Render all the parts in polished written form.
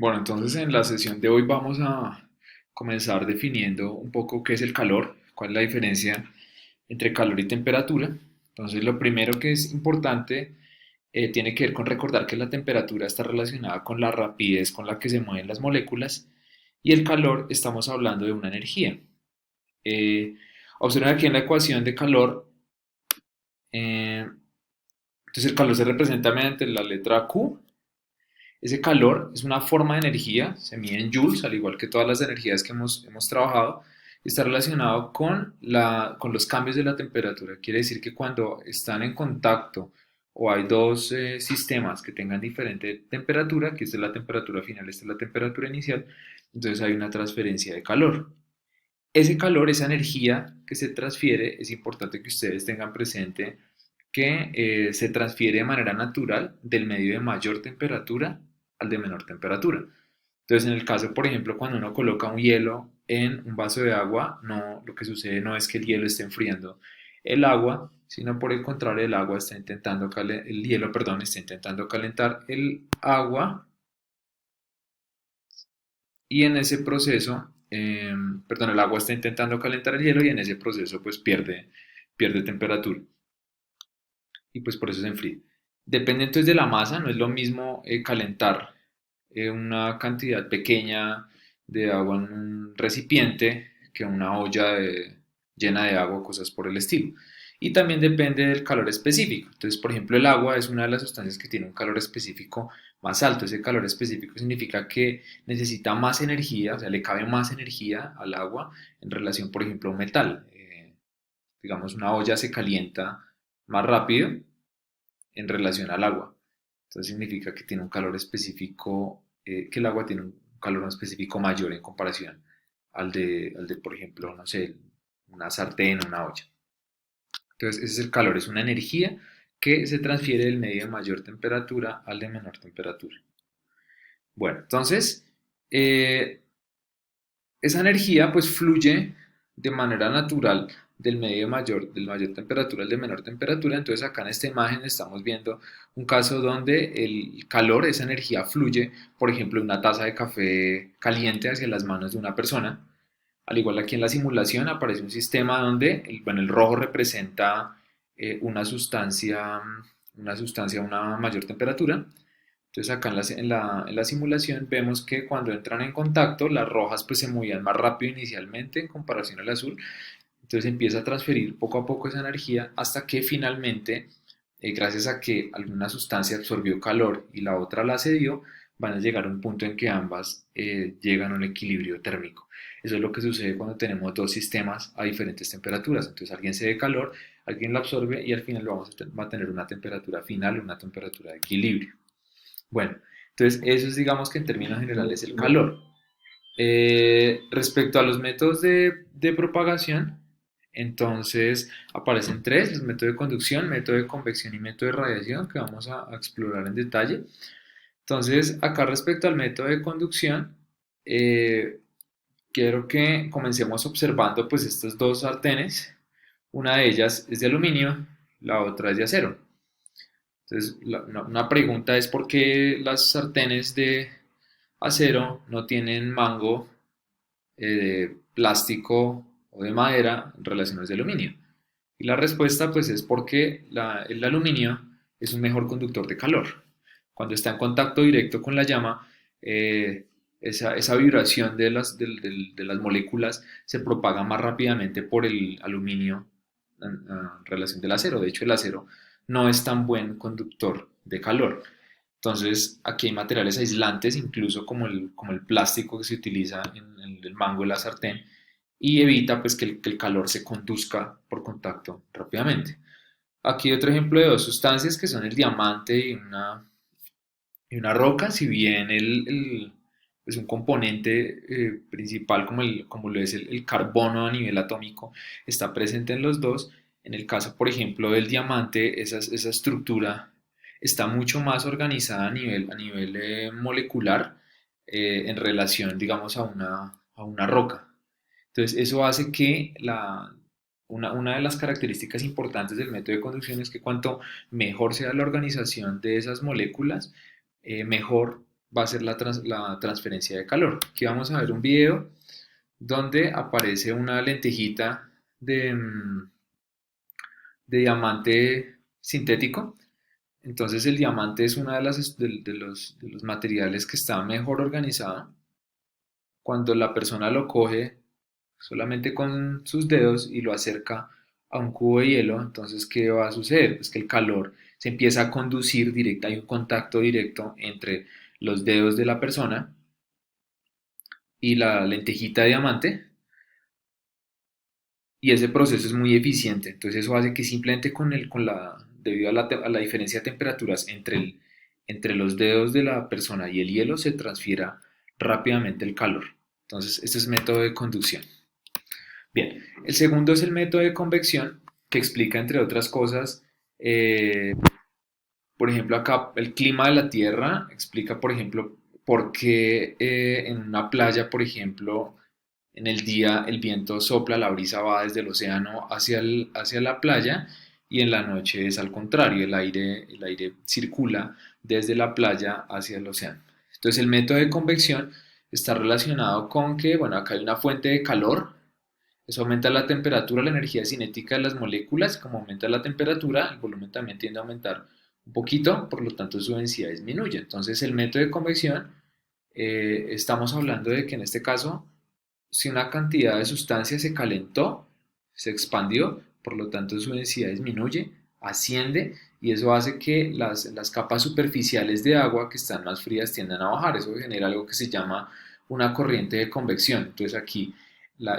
Bueno, entonces en la sesión de hoy vamos a comenzar definiendo un poco qué es el calor, cuál es la diferencia entre calor y temperatura. Entonces, lo primero que es importante tiene que ver con recordar que la temperatura está relacionada con la rapidez con la que se mueven las moléculas y el calor estamos hablando de una energía. Eh, Observen aquí en la ecuación de calor, eh, entonces el calor se representa mediante la letra Q. Ese calor es una forma de energía, se mide en joules, al igual que todas las energías que hemos trabajado, y está relacionado con los cambios de la temperatura. Quiere decir que cuando están en contacto o hay dos sistemas que tengan diferente temperatura, que esta es la temperatura final, esta es la temperatura inicial, entonces hay una transferencia de calor. Ese calor, esa energía que se transfiere, es importante que ustedes tengan presente que se transfiere de manera natural del medio de mayor temperatura al de menor temperatura. Entonces, en el caso, por ejemplo, cuando uno coloca un hielo en un vaso de agua, no, lo que sucede no es que el hielo esté enfriando el agua, sino por el contrario, el agua está intentando el hielo, perdón, está intentando calentar el agua y en ese proceso, perdón, el agua está intentando calentar el hielo y en ese proceso pues pierde temperatura y pues por eso se enfría. Depende entonces de la masa, no es lo mismo calentar una cantidad pequeña de agua en un recipiente que una olla llena de agua o cosas por el estilo. Y también depende del calor específico. Entonces, por ejemplo, el agua es una de las sustancias que tiene un calor específico más alto. Ese calor específico significa que necesita más energía, o sea, le cabe más energía al agua en relación, por ejemplo, a un metal. Digamos, una olla se calienta más rápido en relación al agua. Entonces significa que tiene un calor específico, que el agua tiene un calor específico mayor en comparación al de, por ejemplo, no sé, una sartén o una olla. Entonces ese es el calor, es una energía que se transfiere del medio de mayor temperatura al de menor temperatura. Bueno, entonces eh, esa energía pues fluye de manera natural del mayor temperatura al de menor temperatura. Entonces acá en esta imagen estamos viendo un caso donde el calor, esa energía fluye, por ejemplo, una taza de café caliente hacia las manos de una persona. Al igual aquí en la simulación aparece un sistema donde bueno, el rojo representa una sustancia a una mayor temperatura. Entonces acá en la simulación vemos que cuando entran en contacto, las rojas pues se movían más rápido inicialmente en comparación al azul. Entonces empieza a transferir poco a poco esa energía hasta que finalmente, gracias a que alguna sustancia absorbió calor y la otra la cedió, van a llegar a un punto en que ambas llegan a un equilibrio térmico. Eso es lo que sucede cuando tenemos dos sistemas a diferentes temperaturas. Entonces alguien cede calor, alguien lo absorbe y al final va a tener una temperatura final, una temperatura de equilibrio. Bueno, entonces eso es digamos que en términos generales el calor. Respecto a los métodos de propagación, entonces aparecen tres, el método de conducción, método de convección y método de radiación, que vamos a explorar en detalle. Entonces, acá respecto al método de conducción, eh, quiero que comencemos observando pues estas dos sartenes. Una de ellas es de aluminio, la otra es de acero. Entonces, una pregunta es por qué las sartenes de acero no tienen mango de plástico o de madera en relaciones de aluminio. Y la respuesta pues es porque el aluminio es un mejor conductor de calor. Cuando está en contacto directo con la llama, esa vibración de las moléculas se propaga más rápidamente por el aluminio en relación del acero. De hecho, el acero no es tan buen conductor de calor. Entonces, aquí hay materiales aislantes, incluso como el plástico que se utiliza en el mango de la sartén, y evita pues, que el calor se conduzca por contacto rápidamente. Aquí otro ejemplo de dos sustancias que son el diamante y una roca. Si bien es un componente principal como lo es el carbono a nivel atómico, está presente en los dos. En el caso, por ejemplo, del diamante, esa estructura está mucho más organizada a nivel molecular en relación, digamos, a una roca. Entonces, eso hace que una de las características importantes del método de conducción es que cuanto mejor sea la organización de esas moléculas, mejor va a ser la transferencia de calor. Aquí vamos a ver un video donde aparece una lentejita de diamante sintético. Entonces el diamante es uno de los materiales que está mejor organizado. Cuando la persona lo coge solamente con sus dedos y lo acerca a un cubo de hielo, entonces ¿qué va a suceder? Pues que el calor se empieza a conducir directo, hay un contacto directo entre los dedos de la persona y la lentejita de diamante, y ese proceso es muy eficiente. Entonces eso hace que simplemente debido a la diferencia de temperaturas entre los dedos de la persona y el hielo, se transfiera rápidamente el calor. Entonces este es método de conducción. Bien, el segundo es el método de convección, que explica, entre otras cosas, eh, por ejemplo, acá el clima de la Tierra, explica, por ejemplo, por qué en una playa, por ejemplo, en el día el viento sopla, la brisa va desde el océano hacia la playa, y en la noche es al contrario, el aire circula desde la playa hacia el océano. Entonces el método de convección está relacionado con que, bueno, acá hay una fuente de calor. Eso aumenta la temperatura, la energía cinética de las moléculas. Como aumenta la temperatura, el volumen también tiende a aumentar un poquito, por lo tanto su densidad disminuye. Entonces el método de convección, estamos hablando de que en este caso, si una cantidad de sustancia se calentó, se expandió, por lo tanto su densidad disminuye, asciende, y eso hace que las capas superficiales de agua que están más frías tiendan a bajar. Eso genera algo que se llama una corriente de convección. Entonces aquí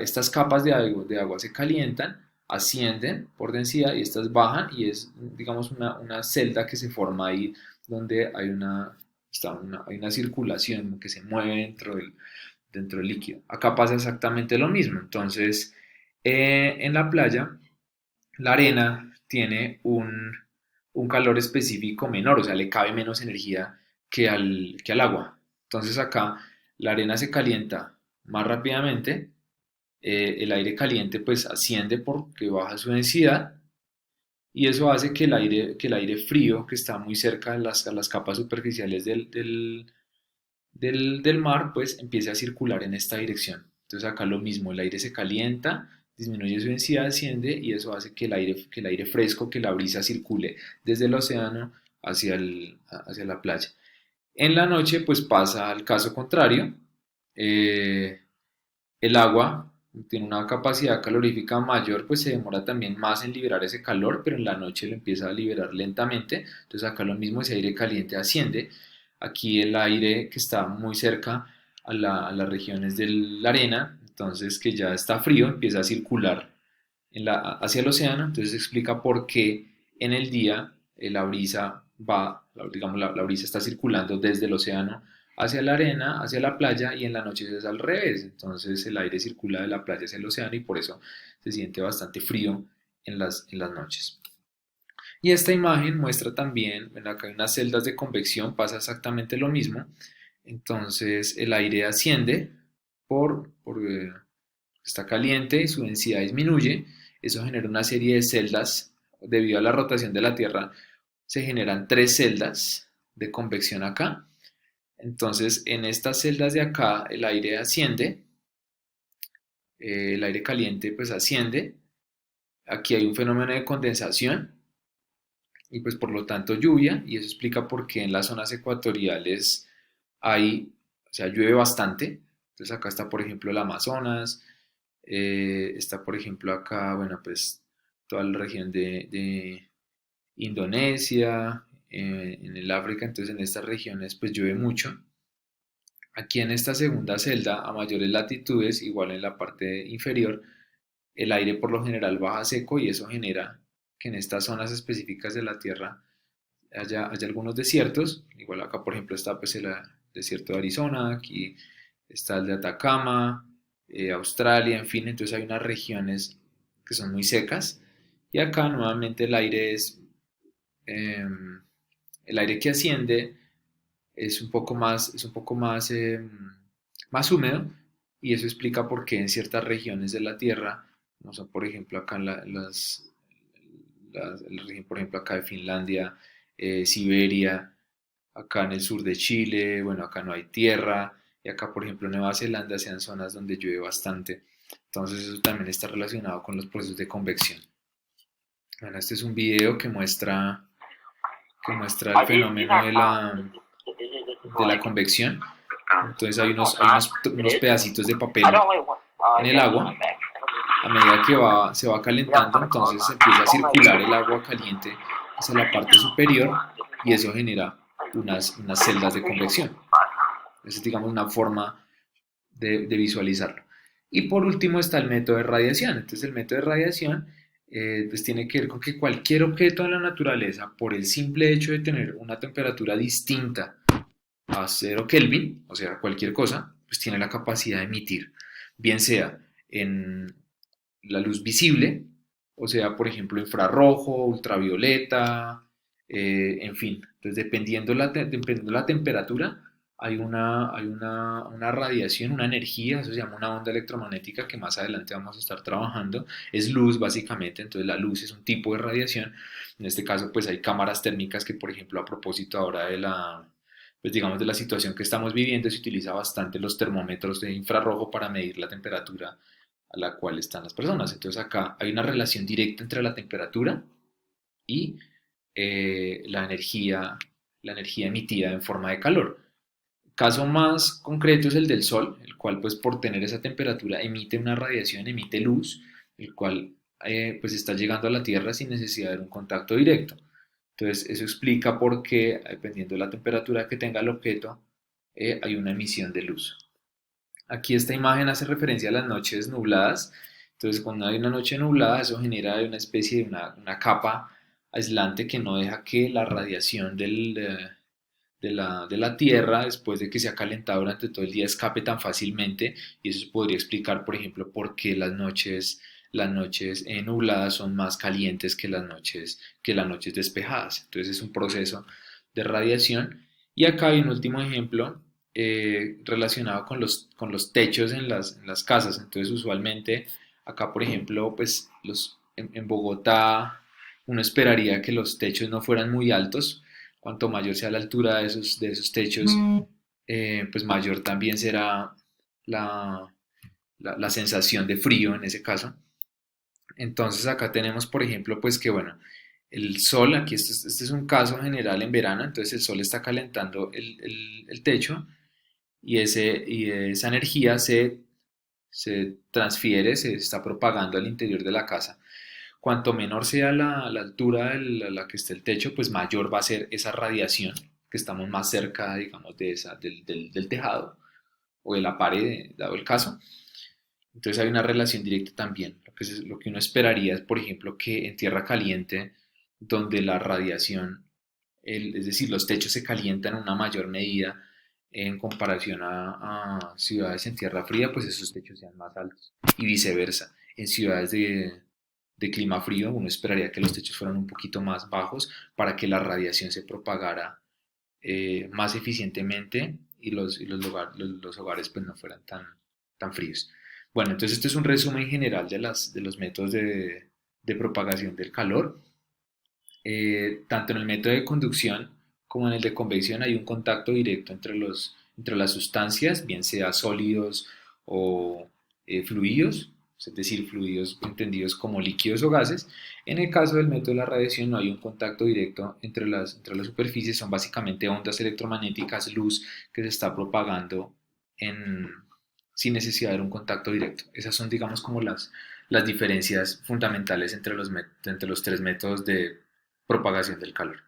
estas capas de agua se calientan, ascienden por densidad, y estas bajan, y es, digamos, una celda que se forma ahí donde hay una circulación que se mueve dentro del líquido. Acá pasa exactamente lo mismo. Entonces, en la playa, la arena tiene un calor específico menor, o sea, le cabe menos energía que al agua. Entonces acá la arena se calienta más rápidamente, el aire caliente pues asciende porque baja su densidad, y eso hace que el aire frío, que está muy cerca de las capas superficiales del mar, pues empiece a circular en esta dirección. Entonces acá lo mismo, el aire se calienta, disminuye su densidad, asciende, y eso hace que el aire fresco, que la brisa circule desde el océano hacia la playa. En la noche pues pasa al caso contrario. eh, el agua tiene una capacidad calorífica mayor, pues se demora también más en liberar ese calor, pero en la noche lo empieza a liberar lentamente. Entonces acá lo mismo, ese aire caliente asciende. Aquí el aire que está muy cerca a las regiones de la arena, entonces que ya está frío, empieza a circular hacia el océano. Entonces explica por qué en el día la brisa digamos, la brisa está circulando desde el océano hacia la arena, hacia la playa, y en la noche es al revés. Entonces el aire circula de la playa hacia el océano, y por eso se siente bastante frío en las noches. Y esta imagen muestra también, bueno, acá hay unas celdas de convección, pasa exactamente lo mismo. Entonces el aire asciende porque está caliente y su densidad disminuye. Eso genera una serie de celdas. Debido a la rotación de la Tierra, se generan tres celdas de convección acá. Entonces, en estas celdas de acá, el aire asciende, el aire caliente pues asciende. Aquí hay un fenómeno de condensación y pues por lo tanto lluvia, y eso explica por qué en las zonas ecuatoriales o sea, llueve bastante. Entonces acá está, por ejemplo, el Amazonas, está, por ejemplo, acá, bueno, pues toda la región de Indonesia, en el África. Entonces en estas regiones pues llueve mucho. Aquí en esta segunda celda, a mayores latitudes, igual en la parte inferior, el aire por lo general baja seco, y eso genera que en estas zonas específicas de la Tierra haya algunos desiertos. Igual acá, por ejemplo, está pues el desierto de Arizona, aquí está el de Atacama, Australia, en fin. Entonces hay unas regiones que son muy secas, y acá nuevamente em, el aire que asciende es un poco más húmedo, y eso explica por qué en ciertas regiones de la Tierra, como son por ejemplo acá en la región, por ejemplo acá de Finlandia, Siberia, acá en el sur de Chile, bueno, acá no hay tierra, y acá, por ejemplo, en Nueva Zelanda sean zonas donde llueve bastante. Entonces eso también está relacionado con los procesos de convección. Bueno, este es un video que muestra el fenómeno de la convección. Entonces hay unos pedacitos de papel en el agua. A medida que se va calentando, entonces empieza a circular el agua caliente hacia la parte superior y eso genera unas celdas de convección. Esa es, digamos, una forma de visualizarlo. Y por último está el método de radiación. Entonces el método de radiación pues tiene que ver con que cualquier objeto en la naturaleza, por el simple hecho de tener una temperatura distinta a 0 Kelvin, o sea, cualquier cosa, pues tiene la capacidad de emitir, bien sea en la luz visible, o sea, por ejemplo, infrarrojo, ultravioleta, en fin. Entonces, dependiendo la temperatura, hay una radiación, una energía, eso se llama una onda electromagnética que más adelante vamos a estar trabajando. Es luz, básicamente, entonces la luz es un tipo de radiación. En este caso, pues hay cámaras térmicas que, por ejemplo, a propósito ahora pues digamos, de la situación que estamos viviendo, se utiliza bastante los termómetros de infrarrojo para medir la temperatura a la cual están las personas. Entonces acá hay una relación directa entre la temperatura y la energía emitida en forma de calor. El caso más concreto es el del Sol, el cual pues por tener esa temperatura emite una radiación, emite luz, el cual pues está llegando a la Tierra sin necesidad de un contacto directo. Entonces eso explica por qué, dependiendo de la temperatura que tenga el objeto, hay una emisión de luz. Aquí esta imagen hace referencia a las noches nubladas. Entonces, cuando hay una noche nublada, eso genera una especie de una capa aislante que no deja que la radiación de la Tierra, después de que se ha calentado durante todo el día, escape tan fácilmente. Y eso podría explicar, por ejemplo, por qué las noches nubladas son más calientes que las noches despejadas. Entonces, es un proceso de radiación. Y acá hay un último ejemplo relacionado con los techos en las casas. Entonces, usualmente, acá, por ejemplo, pues en Bogotá, uno esperaría que los techos no fueran muy altos. Cuanto mayor sea la altura de esos techos, pues mayor también será la, la sensación de frío en ese caso. Entonces, acá tenemos, por ejemplo, pues que bueno, el sol, aquí este es un caso general en verano, entonces el sol está calentando el techo y esa energía se transfiere, se está propagando al interior de la casa. Cuanto menor sea la altura a la que esté el techo, pues mayor va a ser esa radiación, que estamos más cerca, digamos, del tejado o de la pared, dado el caso. Entonces hay una relación directa también. Lo que uno esperaría es, por ejemplo, que en tierra caliente, donde la radiación, es decir, los techos se calientan en una mayor medida en comparación a ciudades en tierra fría, pues esos techos sean más altos. Y viceversa, en ciudades de clima frío, uno esperaría que los techos fueran un poquito más bajos para que la radiación se propagara más eficientemente y los hogares pues no fueran tan fríos. Bueno, entonces este es un resumen general de los métodos de propagación del calor. Tanto en el método de conducción como en el de convección hay un contacto directo entre las sustancias, bien sea sólidos o fluidos, es decir, fluidos entendidos como líquidos o gases. En el caso del método de la radiación no hay un contacto directo entre las superficies, son básicamente ondas electromagnéticas, luz que se está propagando en, sin necesidad de un contacto directo. Esas son, digamos, como las diferencias fundamentales entre los tres métodos de propagación del calor.